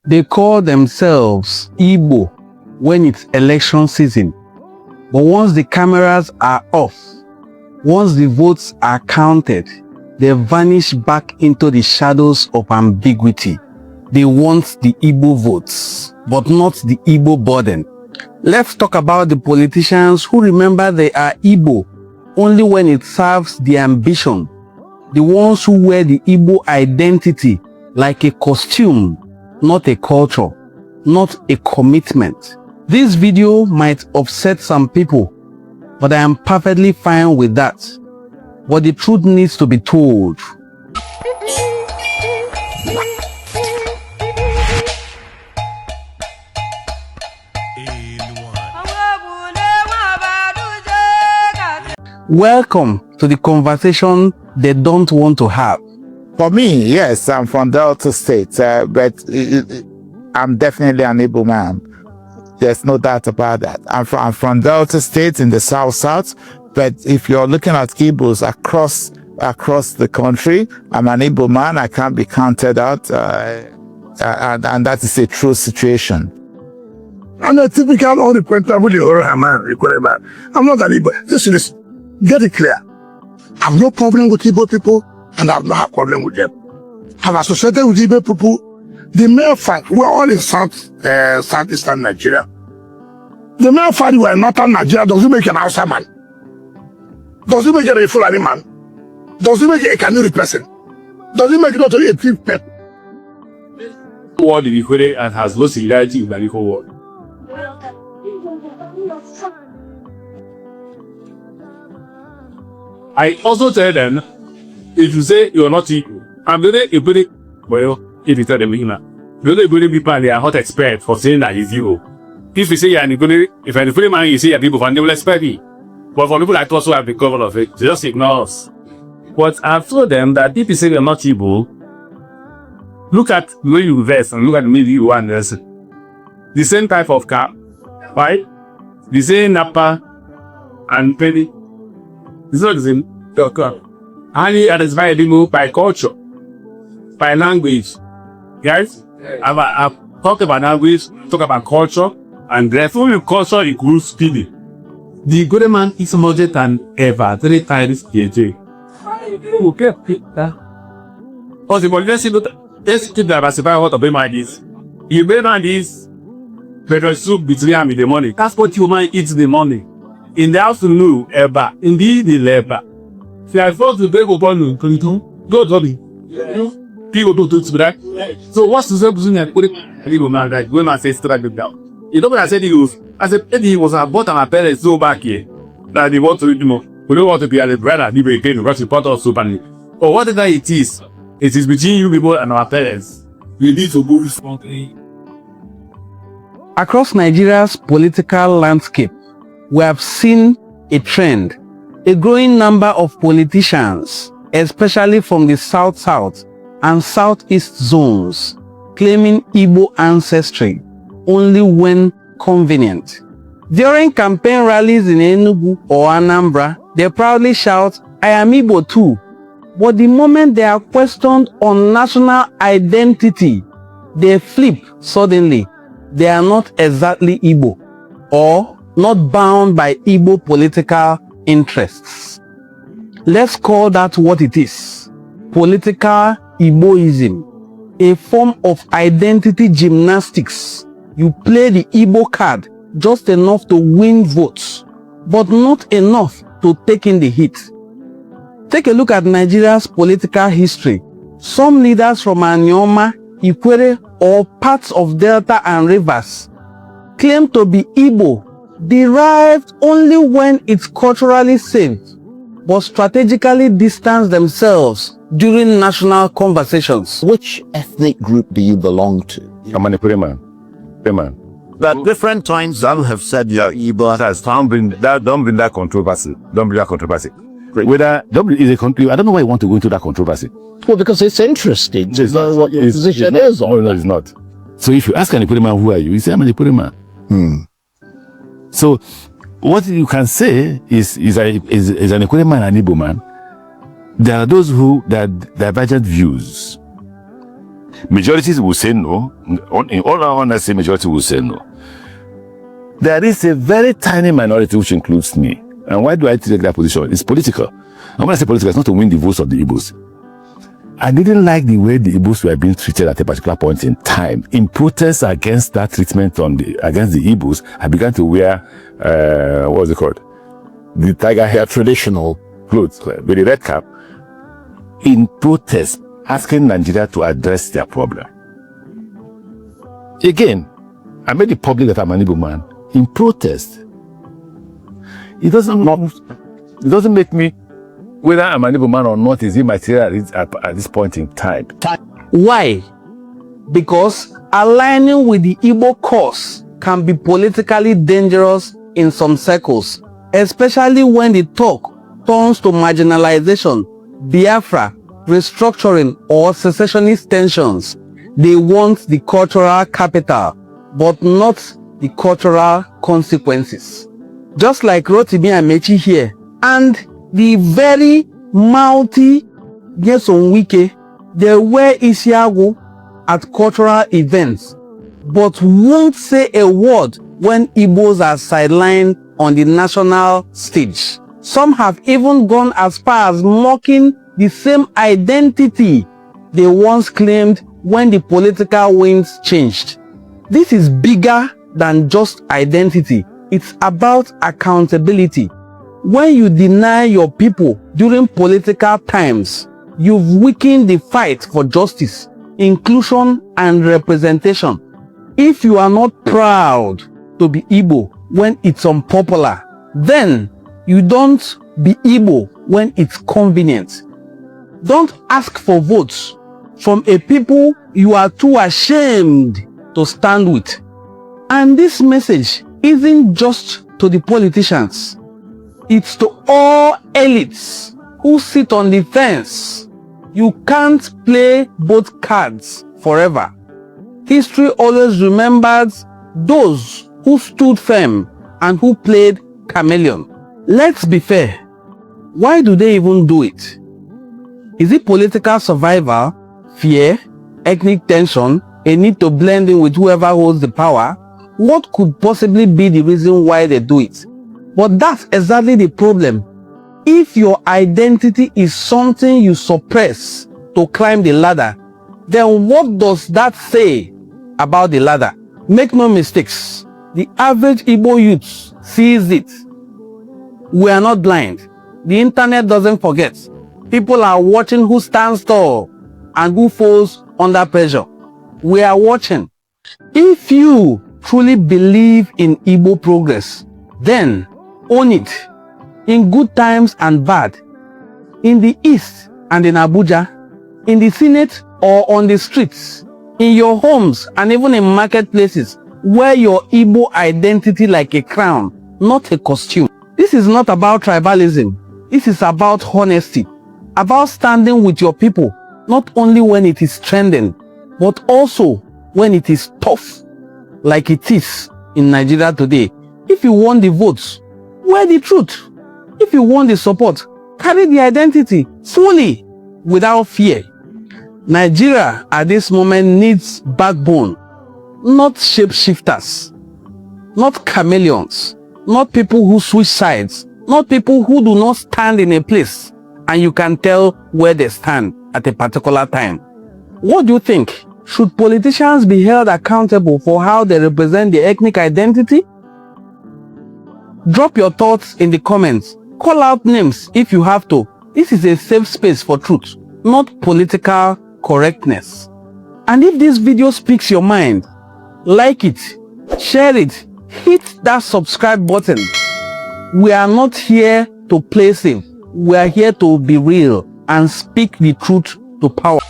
They call themselves Igbo when it's election season. But once the cameras are off, once the votes are counted, they vanish back into the shadows of ambiguity. They want the Igbo votes, but not the Igbo burden. Let's talk about the politicians who remember they are Igbo only when it serves their ambition. The ones who wear the Igbo identity like a costume, not a culture, not a commitment. This video might upset some people, but I am perfectly fine with that. But the truth needs to be told. Welcome to the conversation they don't want to have. For me, yes, I'm from Delta State, but I'm definitely an Igbo man. There's no doubt about that. I'm from Delta State in the South, but if you're looking at Igbos across the country, I'm an Igbo man. I can't be counted out, and that is a true situation. I'm a typical unrepentant man. I'm not an Igbo. Listen, get it clear. I have no problem with Igbo people, and I have no problem with them. I've associated with Igbo people. The mere fact we're all in southeastern Nigeria. The mere fact we're in northern Nigeria doesn't make an outside man. Doesn't make it a Fulani man. Doesn't make it a Kanuri person. Doesn't make it not a thief person. The world is equal and has no similarity in the whole world. I also tell them, if you say you're not equal, I'm very equal. Well, if you tell them, very people they are not expert for saying that he's evil. If you say you're an equal, if an equal man, you say you're people, and they will expect it. But for people like us who have been covered of it, they just ignore us. But I've told them that if you say you're not evil, look at the way you vest and look at the way you want this. The same type of cap, right? The same nappa and penny. It's not the same. And you identify people by culture, by language. Guys, I've talked about language, talk about culture, and therefore culture equals feeling. The good man is more than ever 3 times KJ. Okay, let's keep diversify what a man is. You better than this, better soup between him in the morning. That's what human eats in the morning. In the afternoon, indeed the labor. See, I thought to beg upon you, go to me. People do that. So what's the same thing? I put it man that when I say strike it down. You know what I said? I said he was about my parents so back here that they want to eat more. We don't want to be a brother, leave again, because we part of soup and or whatever it is between you people and our parents. We need to move strongly. Across Nigeria's political landscape, we have seen a trend, a growing number of politicians, especially from the South and Southeast zones, claiming Igbo ancestry only when convenient. During campaign rallies in Enugu or Anambra, they proudly shout, "I am Igbo too." But the moment they are questioned on national identity, they flip suddenly. They are not exactly Igbo or not bound by Igbo political interests. Let's call that what it is. Political Igboism, a form of identity gymnastics. You play the Igbo card just enough to win votes, but not enough to take in the hit. Take a look at Nigeria's political history. Some leaders from Anioma, Ikwere, or parts of Delta and Rivers claim to be Igbo, derived only when it's culturally safe, but strategically distance themselves during national conversations. Which ethnic group do you belong to? I'm an Equiriman. At different times, some have said you're Igbo. Don't bring that controversy. Don't bring that controversy. Whether is a country, I don't know why you want to go into that controversy. Well, because it's interesting to know what your position is on. No, it's not. So if you ask an Equiriman, who are you? You say, I'm an Equiriman. So what you can say is an Equiriman and an Igbo man. There are those who that divergent views. Majorities will say no. In all our honesty, majority will say no. There is a very tiny minority which includes me. And why do I take that position? It's political. And when I say political, it's not to win the votes of the Igbos. I didn't like the way the Igbos were being treated at a particular point in time. In protest against that treatment against the Igbos, I began to wear, what was it called? The tiger hair traditional clothes with the red cap. In protest, asking Nigeria to address their problem. Again, I made it public that I'm an Igbo man. In protest. It doesn't make me, whether I'm an Igbo man or not, is immaterial at this point in time. Why? Because aligning with the Igbo cause can be politically dangerous in some circles, especially when the talk turns to marginalization, Biafra, restructuring, or secessionist tensions. They want the cultural capital, but not the cultural consequences. Just like Rotimi Amechi here, and the very mouthy Nyesom Wike, they wear Isiago at cultural events, but won't say a word when Igbos are sidelined on the national stage. Some have even gone as far as mocking the same identity they once claimed when the political winds changed. This is bigger than just identity. It's about accountability. When you deny your people during political times, you've weakened the fight for justice, inclusion, and representation. If you are not proud to be Igbo when it's unpopular, then you don't be Igbo when it's convenient. Don't ask for votes from a people you are too ashamed to stand with. And this message isn't just to the politicians. It's to all elites who sit on the fence. You can't play both cards forever. History always remembers those who stood firm and who played chameleon. Let's be fair. Why do they even do it? Is it political survival, fear, ethnic tension, a need to blend in with whoever holds the power? What could possibly be the reason why they do it? But that's exactly the problem. If your identity is something you suppress to climb the ladder, then what does that say about the ladder? Make no mistakes. The average Igbo youth sees it. We are not blind. The internet doesn't forget. People are watching who stands tall and who falls under pressure. We are watching. If you truly believe in Igbo progress, then own it. In good times and bad. In the East and in Abuja. In the Senate or on the streets. In your homes and even in marketplaces. Wear your Igbo identity like a crown, not a costume. This is not about tribalism. This is about honesty. About standing with your people, not only when it is trending, but also when it is tough, like it is in Nigeria today. If you want the votes, wear the truth. If you want the support, carry the identity fully, without fear. Nigeria at this moment needs backbone, not shapeshifters, not chameleons, not people who switch sides, not people who do not stand in a place and you can tell where they stand at a particular time. What do you think? Should politicians be held accountable for how they represent their ethnic identity? Drop your thoughts in the comments. Call out names if you have to. This is a safe space for truth, not political correctness. And if this video speaks your mind, like it, share it, hit that subscribe button. We are not here to play safe. We are here to be real and speak the truth to power.